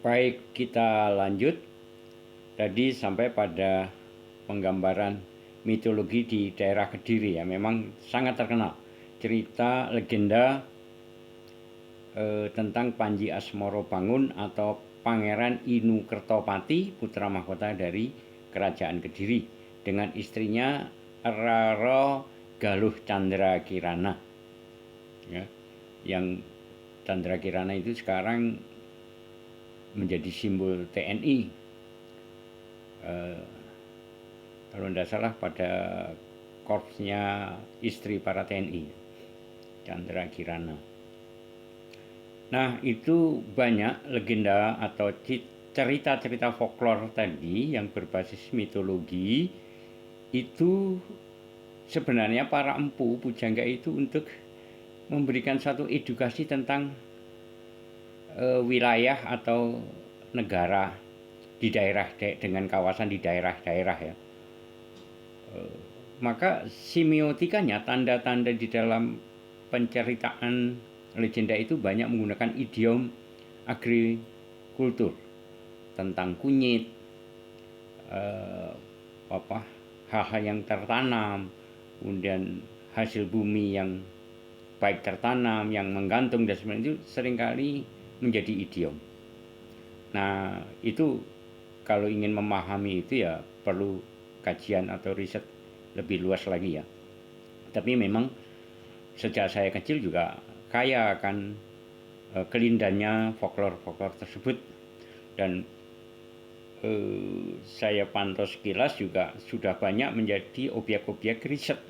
Baik, kita lanjut. Tadi sampai pada penggambaran mitologi di daerah Kediri ya, memang sangat terkenal. Cerita legenda tentang Panji Asmorobangun atau Pangeran Inu Kertopati, putra mahkota dari Kerajaan Kediri, dengan istrinya Raro Galuh Candra Kirana. Ya, yang Candra Kirana itu sekarang menjadi simbol TNI. Kalau tidak salah pada korpsnya istri para TNI, Candra Kirana. Nah, itu banyak legenda atau cerita-cerita folklore tadi yang berbasis mitologi. Itu sebenarnya para empu pujangga itu untuk memberikan satu edukasi tentang wilayah atau negara di daerah dengan kawasan di daerah-daerah ya. Maka semiotikanya, tanda-tanda di dalam penceritaan legenda itu banyak menggunakan idiom agrikultur tentang kunyit, hal-hal yang tertanam, kemudian hasil bumi yang baik tertanam, yang menggantung dan sebagainya, itu seringkali menjadi idiom. Nah, itu kalau ingin memahami itu ya perlu kajian atau riset lebih luas lagi ya. Tapi memang sejak saya kecil juga kaya akan kelindannya folklore tersebut, dan saya pantau sekilas juga sudah banyak menjadi objek-objek riset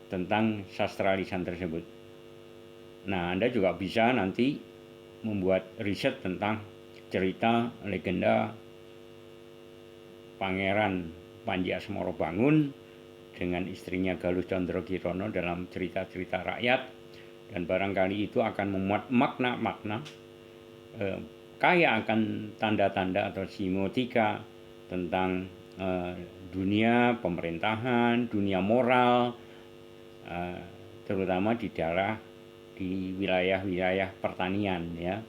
tentang sastra lisan tersebut. Nah, Anda juga bisa nanti membuat riset tentang cerita legenda Pangeran Panji Asmorobangun dengan istrinya Galuh Candra Kirana dalam cerita-cerita rakyat, dan barangkali itu akan memuat makna-makna kaya akan tanda-tanda atau semiotika tentang dunia pemerintahan, dunia moral, terutama di wilayah-wilayah pertanian ya.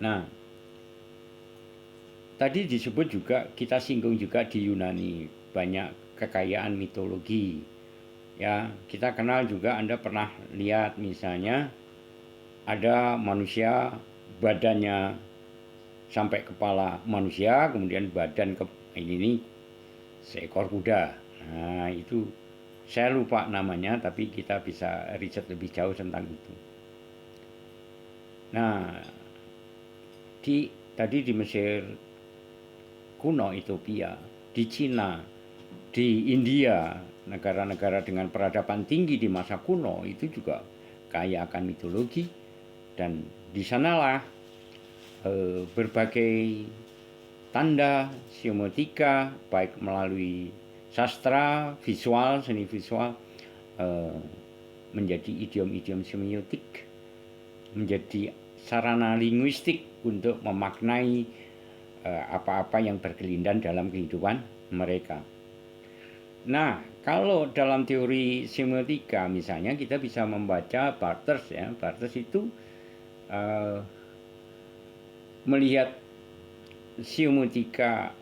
Nah, tadi disebut juga, kita singgung juga di Yunani banyak kekayaan mitologi ya. Kita kenal juga, Anda pernah lihat misalnya ada manusia badannya sampai kepala manusia, kemudian badan ini seekor kuda. Nah, itu saya lupa namanya, tapi kita bisa riset lebih jauh tentang itu. Nah, tadi di Mesir kuno, Ethiopia, di Cina, di India, negara-negara dengan peradaban tinggi di masa kuno itu juga kaya akan mitologi, dan di sanalah berbagai tanda semiotika baik melalui sastra visual, seni visual, menjadi idiom-idiom semiotik, menjadi sarana linguistik untuk memaknai apa-apa yang berkelindan dalam kehidupan mereka. Nah, kalau dalam teori semiotika misalnya kita bisa membaca Barthes ya. Barthes itu melihat semiotika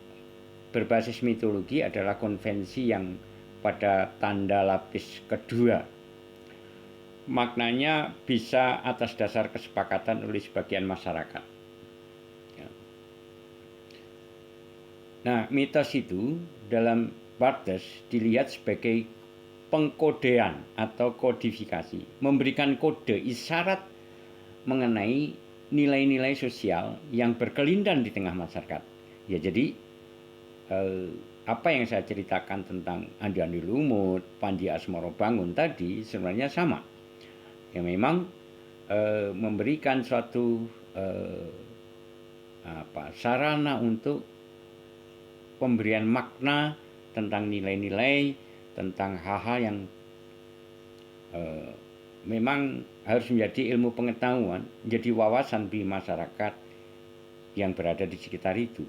berbasis mitologi adalah konvensi yang pada tanda lapis kedua maknanya bisa atas dasar kesepakatan oleh sebagian masyarakat. Nah, mitos itu dalam Barthes dilihat sebagai pengkodean atau kodifikasi, memberikan kode isyarat mengenai nilai-nilai sosial yang berkelindan di tengah masyarakat. Ya, jadi apa yang saya ceritakan tentang Andani Lumut, Panji Asmorobangun tadi sebenarnya sama. Ya, memang memberikan suatu sarana untuk pemberian makna tentang nilai-nilai, tentang hal-hal yang memang harus menjadi ilmu pengetahuan, menjadi wawasan di masyarakat yang berada di sekitar itu,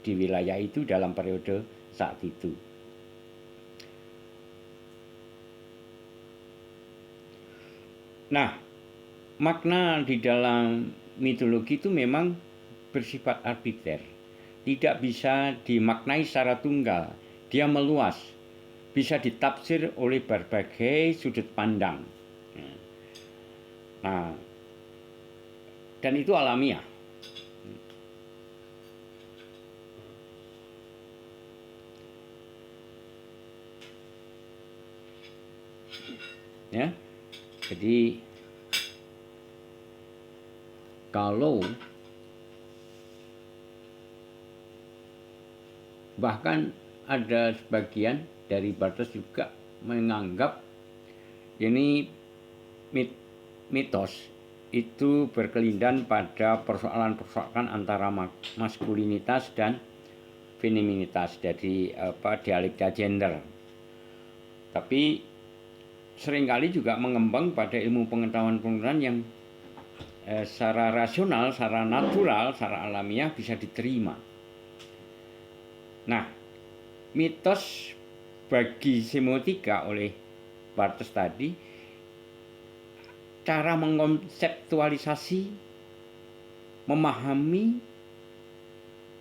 di wilayah itu dalam periode saat itu. Nah, makna di dalam mitologi itu memang bersifat arbiter, tidak bisa dimaknai secara tunggal, dia meluas, bisa ditafsir oleh berbagai sudut pandang. Nah, dan itu alamiah. Ya, jadi kalau bahkan ada sebagian dari Barthes juga menganggap ini mitos itu berkelindan pada persoalan-persoalan antara maskulinitas dan feminitas, jadi dialektika gender. Tapi seringkali juga mengembang pada ilmu pengetahuan yang secara rasional, secara natural, secara alamiah bisa diterima. Nah, mitos bagi semiotika oleh Barthes tadi, cara mengkonseptualisasi, memahami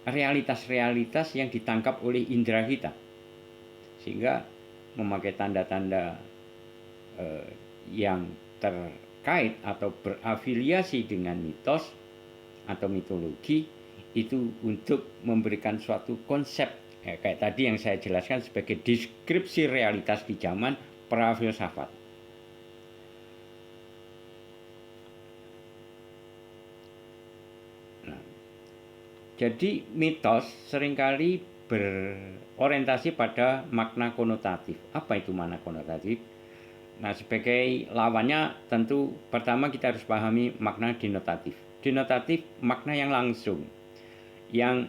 realitas-realitas yang ditangkap oleh indera kita, sehingga memakai tanda-tanda yang terkait atau berafiliasi dengan mitos atau mitologi itu untuk memberikan suatu konsep kayak tadi yang saya jelaskan sebagai deskripsi realitas di zaman pra-filsafat. Nah, jadi mitos seringkali berorientasi pada makna konotatif. Apa itu makna konotatif? Nah, sebagai lawannya tentu pertama kita harus pahami makna denotatif. Denotatif makna yang langsung, yang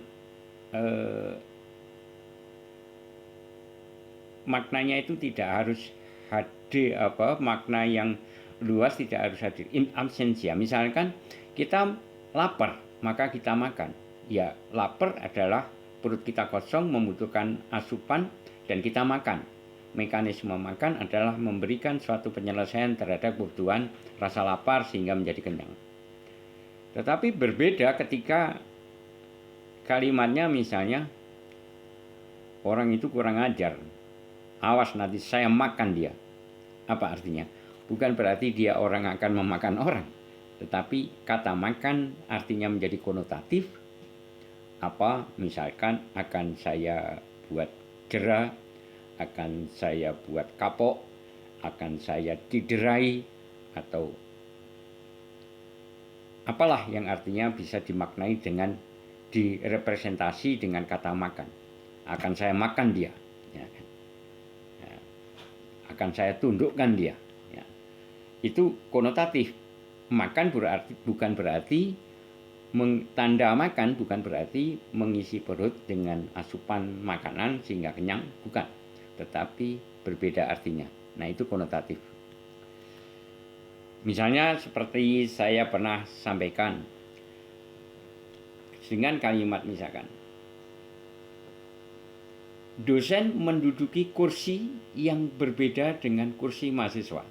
maknanya itu tidak harus hadir, makna yang luas tidak harus hadir. In absentia, misalkan kita lapar maka kita makan. Ya, lapar adalah perut kita kosong membutuhkan asupan dan kita makan. Mekanisme makan adalah memberikan suatu penyelesaian terhadap kebutuhan rasa lapar sehingga menjadi kenyang. Tetapi berbeda ketika kalimatnya misalnya orang itu kurang ajar, awas nanti saya makan dia. Apa artinya? Bukan berarti dia orang akan memakan orang, tetapi kata makan artinya menjadi konotatif. Apa misalkan akan saya buat jera, akan saya buat kapok, akan saya diderai, atau apalah yang artinya bisa dimaknai dengan direpresentasi dengan kata makan. Akan saya makan dia, ya. Akan saya tundukkan dia, ya. Itu konotatif. Makan bukan berarti tanda makan bukan berarti mengisi perut dengan asupan makanan sehingga kenyang, bukan, tetapi berbeda artinya. Nah, itu konotatif. Misalnya seperti saya pernah sampaikan dengan kalimat misalkan dosen menduduki kursi yang berbeda dengan kursi mahasiswa.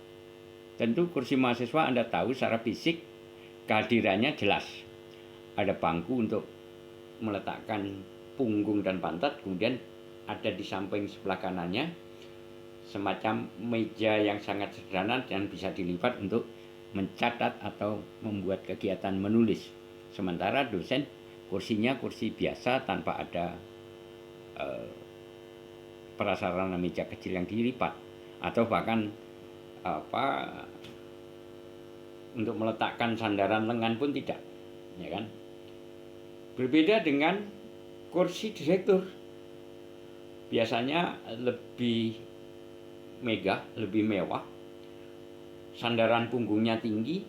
Tentu kursi mahasiswa Anda tahu secara fisik kehadirannya jelas. Ada bangku untuk meletakkan punggung dan pantat, kemudian ada di samping sebelah kanannya semacam meja yang sangat sederhana dan bisa dilipat untuk mencatat atau membuat kegiatan menulis. Sementara dosen kursinya kursi biasa tanpa ada prasarana meja kecil yang dilipat, atau bahkan untuk meletakkan sandaran lengan pun tidak, ya kan? Berbeda dengan kursi direktur, biasanya lebih megah, lebih mewah, sandaran punggungnya tinggi,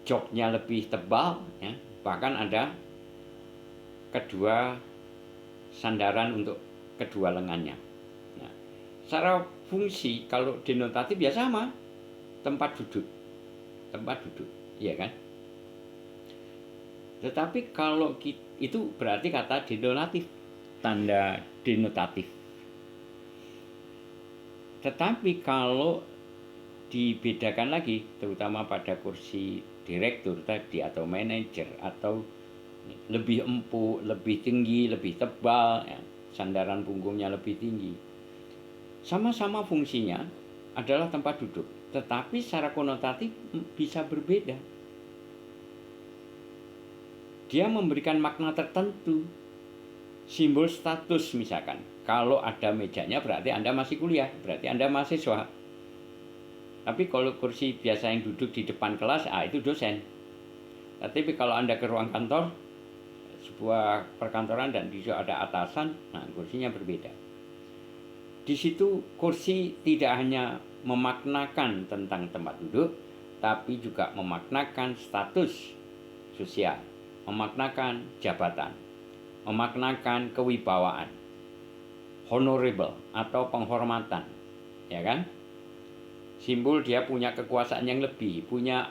joknya lebih tebal, ya. Bahkan ada kedua sandaran untuk kedua lengannya. Nah, secara fungsi kalau denotatif ya sama, tempat duduk, ya kan? Tetapi kalau itu berarti kata denotatif, tanda denotatif. Tetapi kalau dibedakan lagi, terutama pada kursi direktur tadi atau manajer, atau lebih empuk, lebih tinggi, lebih tebal, ya, sandaran punggungnya lebih tinggi. Sama-sama fungsinya adalah tempat duduk, tetapi secara konotatif bisa berbeda. Dia memberikan makna tertentu. Simbol status misalkan, kalau ada mejanya berarti Anda masih kuliah, berarti Anda mahasiswa. Tapi kalau kursi biasa yang duduk di depan kelas, itu dosen. Tapi kalau Anda ke ruang kantor, sebuah perkantoran dan di situ ada atasan, nah kursinya berbeda. Di situ kursi tidak hanya memaknakan tentang tempat duduk, tapi juga memaknakan status sosial, memaknakan jabatan, memaknakan kewibawaan, honorable atau penghormatan, ya kan? Simbol dia punya kekuasaan yang lebih, punya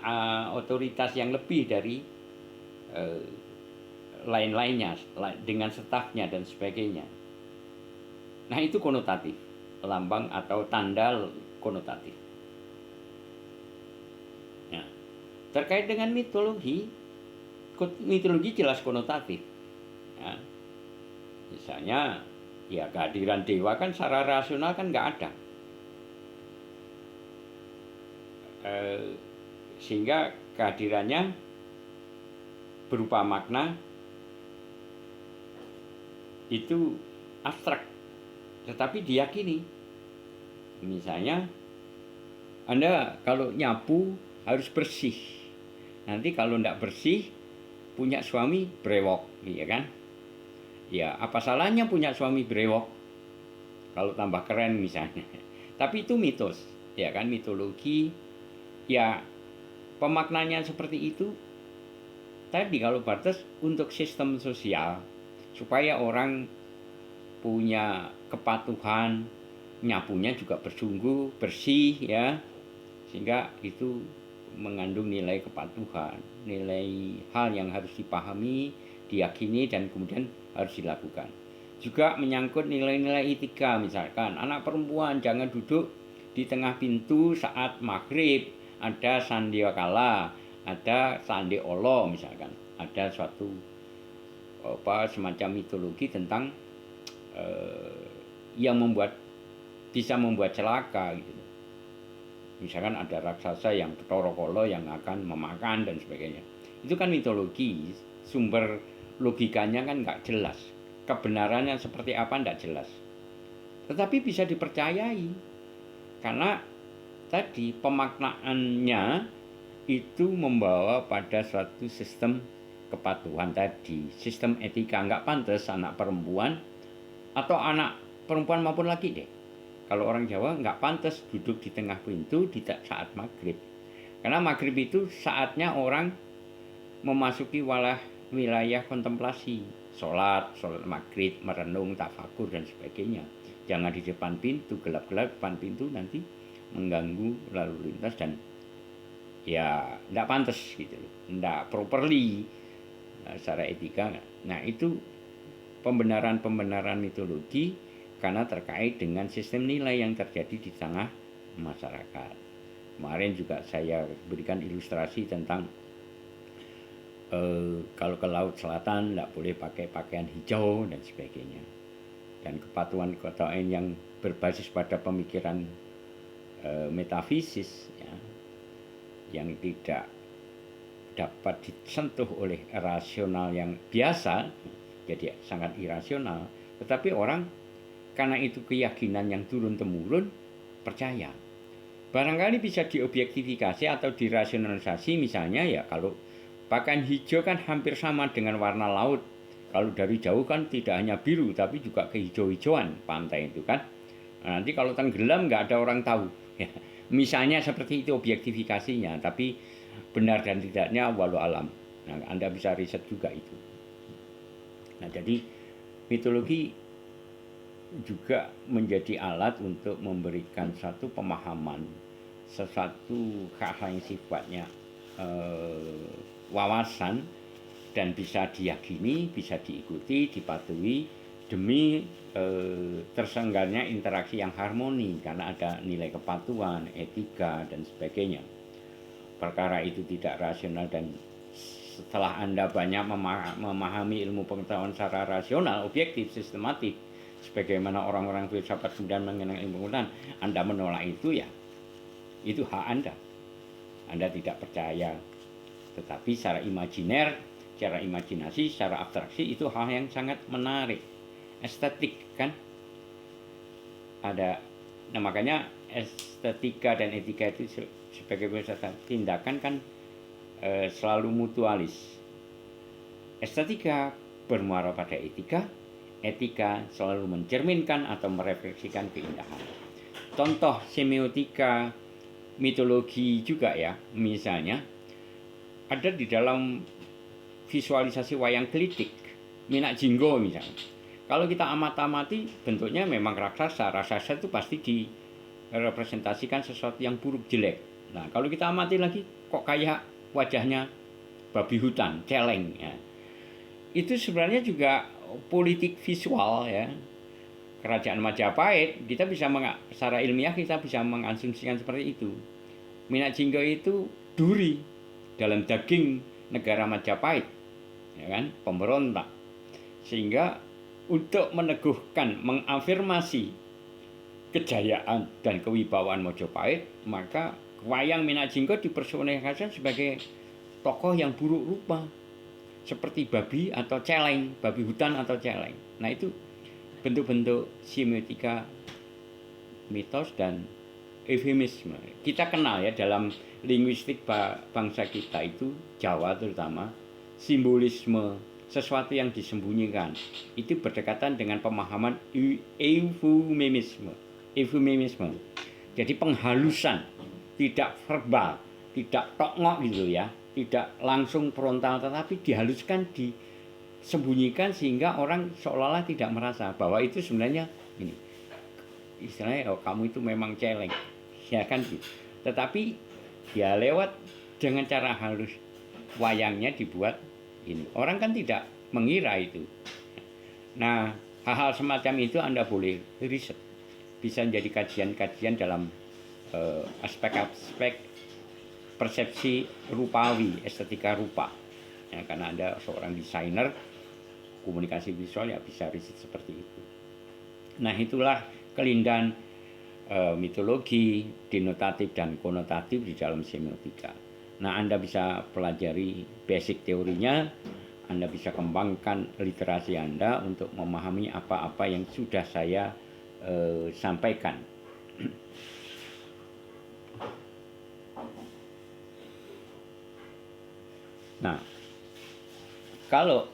otoritas yang lebih dari lain-lainnya dengan stafnya dan sebagainya. Nah, itu konotatif, lambang atau tanda konotatif. Nah, terkait dengan mitologi jelas konotatif. Ya. Misalnya, ya kehadiran dewa kan secara rasional kan nggak ada. Sehingga kehadirannya berupa makna itu abstrak, tetapi diyakini. Misalnya, Anda kalau nyapu harus bersih. Nanti kalau tidak bersih, punya suami brewok, ya kan? Ya, apa salahnya punya suami brewok? Kalau tambah keren misalnya. Tapi itu mitos, ya kan, mitologi. Ya, pemaknanya seperti itu. Tadi kalau batas untuk sistem sosial, supaya orang punya kepatuhan, nyapunya juga bersungguh, bersih, ya, sehingga itu mengandung nilai kepatuhan, nilai hal yang harus dipahami, diyakini, dan kemudian harus dilakukan. Juga menyangkut nilai-nilai etika, misalkan anak perempuan jangan duduk di tengah pintu saat maghrib, ada sandiwakala, ada sandi olo, misalkan ada suatu semacam mitologi tentang yang bisa membuat celaka gitu. Misalkan ada raksasa yang Torokolo yang akan memakan dan sebagainya. Itu kan mitologi, sumber logikanya kan nggak jelas, kebenarannya seperti apa nggak jelas. Tetapi bisa dipercayai karena tadi pemaknaannya itu membawa pada suatu sistem kepatuhan tadi, sistem etika. Nggak pantas anak perempuan atau anak perempuan maupun laki deh, kalau orang Jawa nggak pantas duduk di tengah pintu di saat maghrib, karena maghrib itu saatnya orang memasuki wilayah kontemplasi, sholat maghrib, merenung, tafakur dan sebagainya. Jangan di depan pintu, gelap-gelap depan pintu nanti mengganggu lalu lintas dan ya nggak pantas gitu loh, nggak properly secara etika. Nah, itu pembenaran mitologi karena terkait dengan sistem nilai yang terjadi di tengah masyarakat. Kemarin juga saya berikan ilustrasi tentang kalau ke Laut Selatan tidak boleh pakai pakaian hijau dan sebagainya. Dan kepatuhan yang berbasis pada pemikiran metafisis, ya, yang tidak dapat disentuh oleh rasional yang biasa, jadi sangat irasional. Tetapi orang karena itu keyakinan yang turun-temurun percaya. Barangkali bisa diobjektifikasi atau dirasionalisasi, misalnya ya kalau pakaian hijau kan hampir sama dengan warna laut. Kalau dari jauh kan tidak hanya biru tapi juga kehijau-hijauan pantai itu kan. Nah, nanti kalau tenggelam nggak ada orang tahu. Ya. Misalnya seperti itu objektifikasinya, tapi benar dan tidaknya walau alam. Nah, Anda bisa riset juga itu. Nah, jadi mitologi juga menjadi alat untuk memberikan satu pemahaman, sesuatu hal yang sifatnya wawasan dan bisa diyakini, bisa diikuti, dipatuhi demi tersenggarnya interaksi yang harmoni karena ada nilai kepatuhan, etika dan sebagainya. perkara itu tidak rasional, dan setelah Anda banyak memahami ilmu pengetahuan secara rasional, objektif, sistematik, sebagaimana orang-orang filsafat kemudian mengenal ilmu pengetahuan, Anda menolak itu, ya itu hak Anda. Anda tidak percaya. Tetapi secara imajiner, secara imajinasi, secara abstraksi itu hal yang sangat menarik, estetik kan. Ada, nah makanya estetika dan etika itu sebagai tindakan kan selalu mutualis. Estetika bermuara pada etika, etika selalu mencerminkan atau merefleksikan keindahan. Contoh semiotika mitologi juga ya, misalnya ada di dalam visualisasi wayang klitik, Minak Jinggo misalnya. Kalau kita amati bentuknya memang raksasa itu pasti direpresentasikan sesuatu yang buruk, jelek. Nah kalau kita amati lagi, kok kayak wajahnya babi hutan, celeng ya. Itu sebenarnya juga politik visual ya. Kerajaan Majapahit, kita bisa secara ilmiah kita bisa mengasumsikan seperti itu. Minak Jinggo itu duri dalam daging negara Majapahit, ya kan, pemberontak. Sehingga untuk meneguhkan, mengafirmasi kejayaan dan kewibawaan Majapahit, maka wayang Minak Jinggo dipersonifikasikan sebagai tokoh yang buruk rupa, seperti babi atau celeng, babi hutan atau celeng. Nah itu bentuk-bentuk semiotika mitos dan eufemisme. Kita kenal ya dalam linguistik bangsa kita itu, Jawa terutama, simbolisme, sesuatu yang disembunyikan, itu berdekatan dengan pemahaman eufemisme. Jadi penghalusan, tidak verbal, tidak tok-ngok gitu ya, tidak langsung frontal, tetapi dihaluskan, disembunyikan sehingga orang seolah-olah tidak merasa bahwa itu sebenarnya ini. Istilahnya, oh kamu itu memang celeng, ya kan gitu. Tetapi ya lewat dengan cara halus wayangnya dibuat ini. Orang kan tidak mengira itu. Nah, hal-hal semacam itu Anda boleh riset. Bisa menjadi kajian-kajian dalam aspek-aspek persepsi rupawi, estetika rupa. Ya, karena Anda seorang desainer komunikasi visual, ya bisa riset seperti itu. Nah, itulah keindahan mitologi, denotatif dan konotatif di dalam semiotika. Nah, Anda bisa pelajari basic teorinya, Anda bisa kembangkan literasi Anda untuk memahami apa-apa yang sudah saya sampaikan. Nah, kalau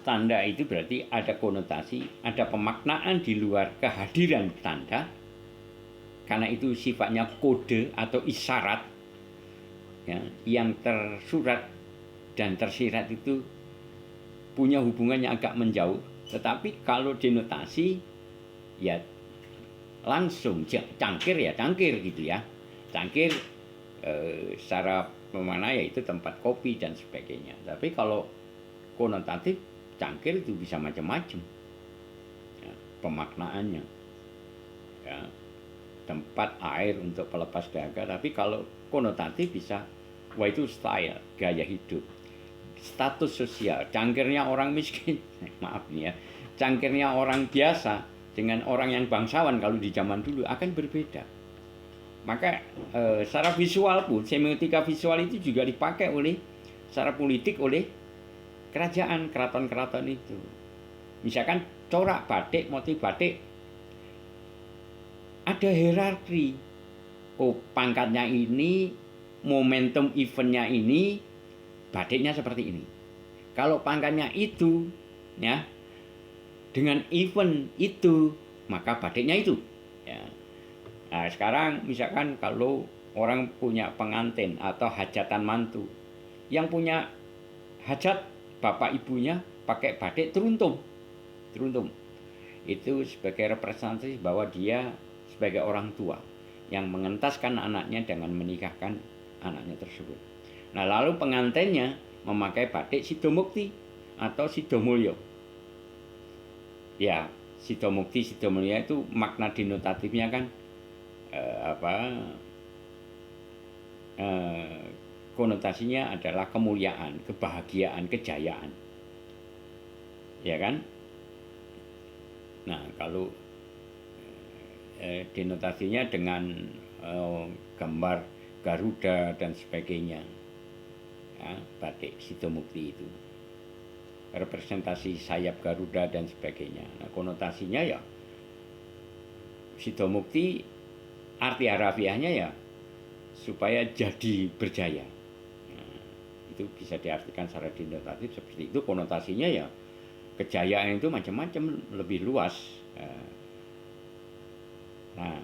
tanda itu berarti ada konotasi, ada pemaknaan di luar kehadiran tanda, karena itu sifatnya kode atau isyarat ya, yang tersurat dan tersirat itu punya hubungannya agak menjauh. Tetapi kalau denotasi ya langsung, cangkir ya cangkir gitu ya, cangkir secara mana ya itu tempat kopi dan sebagainya. Tapi kalau konotatif, cangkir itu bisa macam-macam ya, pemaknaannya ya, tempat air untuk pelepas dahaga. Tapi kalau konotatif bisa, wah itu style, gaya hidup, status sosial. Cangkirnya orang miskin maaf nih ya, cangkirnya orang biasa dengan orang yang bangsawan kalau di zaman dulu akan berbeda. Maka secara visual pun, semiotika visual itu juga dipakai oleh secara politik oleh kerajaan, keraton-keraton itu. Misalkan corak batik, motif batik, ada hierarki. Oh, pangkatnya ini, momentum eventnya ini, batiknya seperti ini. Kalau pangkatnya itu, ya, dengan event itu, maka batiknya itu. Ya. Nah, sekarang misalkan kalau orang punya pengantin atau hajatan mantu, yang punya hajat bapak ibunya pakai batik teruntum. Itu sebagai representasi bahwa dia sebagai orang tua yang mengentaskan anaknya dengan menikahkan anaknya tersebut. Nah, lalu pengantinnya memakai batik Sidomukti atau Sidomulyo. Ya, Sidomukti, Sidomulyo itu makna denotatifnya kan konotasinya adalah kemuliaan, kebahagiaan, kejayaan. Ya kan? Nah, kalau denotasinya dengan gambar Garuda dan sebagainya, ya, batik Sidomukti itu representasi sayap Garuda dan sebagainya. Nah, konotasinya ya Sidomukti, arti harafiahnya ya supaya jadi berjaya. Nah, itu bisa diartikan secara denotatif seperti itu. Konotasinya ya kejayaan itu macam-macam, lebih luas. Nah,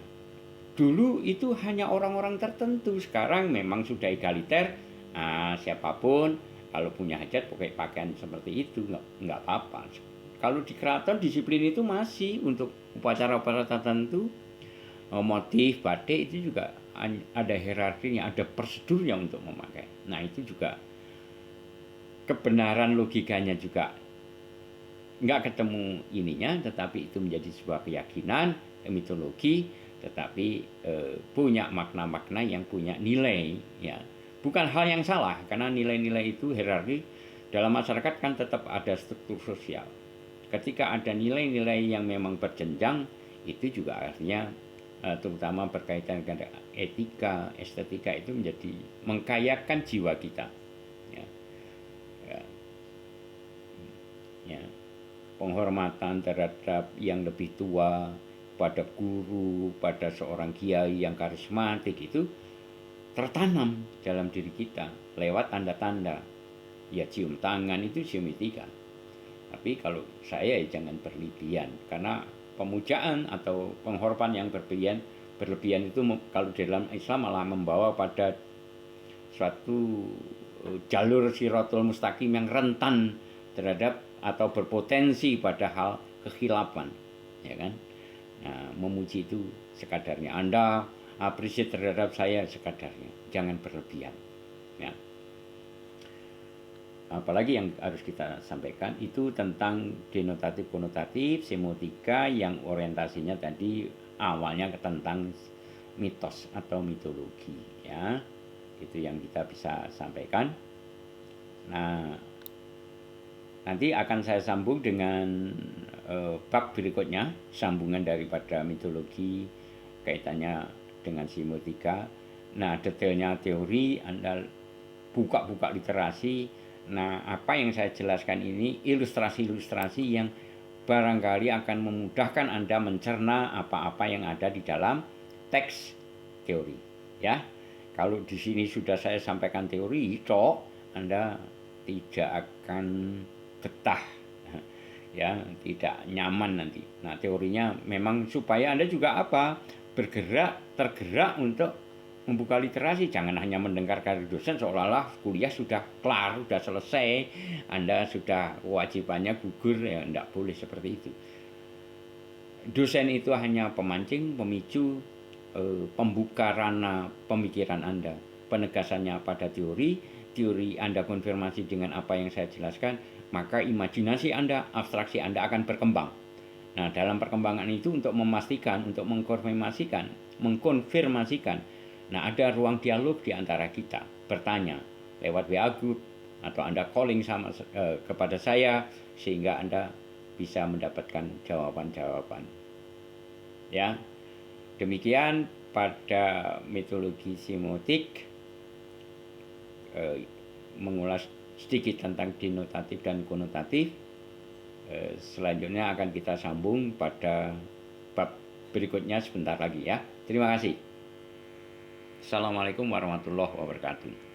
dulu itu hanya orang-orang tertentu, sekarang memang sudah egaliter. Nah, siapapun kalau punya hajat pakai pakaian seperti itu nggak apa-apa. Kalau di keraton disiplin itu masih untuk upacara-upacara tertentu, motif batik itu juga ada hierarkinya, ada prosedurnya untuk memakai. Nah, itu juga kebenaran logikanya juga nggak ketemu ininya, tetapi itu menjadi sebuah keyakinan, mitologi, tetapi punya makna-makna yang punya nilai, ya. Bukan hal yang salah, karena nilai-nilai itu hierarki dalam masyarakat kan tetap ada struktur sosial. Ketika ada nilai-nilai yang memang berjenjang, itu juga artinya terutama berkaitan dengan etika, estetika, itu menjadi mengkayakan jiwa kita. Ya. Ya. Ya. Penghormatan terhadap yang lebih tua, pada guru, pada seorang kiai yang karismatik itu tertanam dalam diri kita lewat tanda-tanda. Ya, cium tangan itu semiotika. Tapi kalau saya jangan berlebihan, karena pemujaan atau penghormatan yang berlebihan itu kalau dalam Islam malah membawa pada suatu jalur siratul mustaqim yang rentan terhadap atau berpotensi pada hal kekhilafan, ya kan? Nah, memuji itu sekadarnya. Anda apresiasi terhadap saya sekadarnya, jangan berlebihan, ya. Apalagi yang harus kita sampaikan itu tentang denotatif konotatif semiotika yang orientasinya tadi awalnya tentang mitos atau mitologi, ya. Itu yang kita bisa sampaikan. Nah, nanti akan saya sambung dengan bab berikutnya, sambungan daripada mitologi kaitannya dengan semiotika. Nah, detailnya teori Anda buka-buka literasi. Nah, apa yang saya jelaskan ini ilustrasi-ilustrasi yang barangkali akan memudahkan Anda mencerna apa-apa yang ada di dalam teks teori, ya. Kalau di sini sudah saya sampaikan teori, Anda tidak akan betah, ya, tidak nyaman nanti. Nah, teorinya memang supaya Anda juga tergerak untuk membuka literasi. Jangan hanya mendengarkan dosen seolah-olah kuliah sudah kelar, sudah selesai, Anda sudah kewajibannya gugur, ya tidak boleh seperti itu. Dosen itu hanya pemancing, pemicu, pembuka ranah pemikiran Anda. Penegasannya pada teori Anda konfirmasi dengan apa yang saya jelaskan, maka imajinasi Anda, abstraksi Anda akan berkembang. Nah, dalam perkembangan itu untuk memastikan, untuk mengkonfirmasikan, nah ada ruang dialog di antara kita, bertanya lewat WA group atau Anda calling kepada saya sehingga Anda bisa mendapatkan jawaban-jawaban. Ya, demikian pada mitologi semiotik, mengulas sedikit tentang denotatif dan konotatif. Selanjutnya akan kita sambung pada bab berikutnya sebentar lagi, ya. Terima kasih. Assalamualaikum warahmatullahi wabarakatuh.